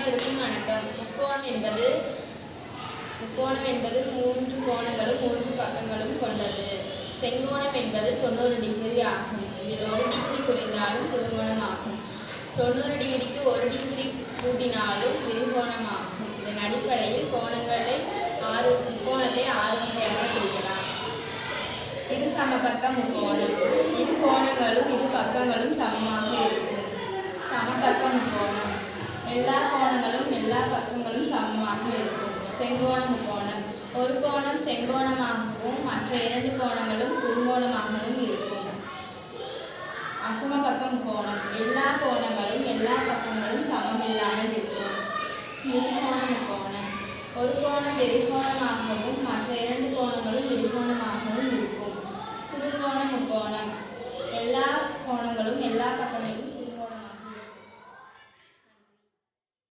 அனைவருக்கும் வணக்கம். முக்கோணம் என்பது 3 கோணங்களும் 3 பக்கங்களும் கொண்டது. செங்கோணம் என்பது 90 டிகிரி ஆகும். இதில் 1 டிகிரி குறைந்தாலும் குறுங்கோணம் ஆகும். 90 டிகிரிக்கு 1 டிகிரி கூட்டினாலும் விரிகோணம் ஆகும். இதன் அடிப்படையில் முக்கோணத்தை 6 வகையாக பிரிக்கலாம். இரு சமபக்க முக்கோணம். இரு கோணங்களும் இரு பக்கங்களும் சமமாக இருக்கும். சமபக்க முக்கோணம். எல்லா கோணங்களும் எல்லா பக்கங்களும் சமமாக இருக்கும். செங்கோண முக்கோணம். ஒரு கோணம் செங்கோணமாகவும் மற்ற 2 கோணங்களும் குறுங்கோணமாகவும் இருக்கும். அசமபக்க முக்கோணம். எல்லா கோணங்களும் எல்லா பக்கங்களும் சமமில்லாமல் இருக்கும். விரிகோண முக்கோணம். ஒரு கோணம் விரிகோணமாகவும் மற்ற 2 கோணங்களும் விரிகோணமாகவும் இருக்கும். குறுங்கோண முக்கோணம். எல்லா கோணங்களும் எல்லா பக்கங்களும்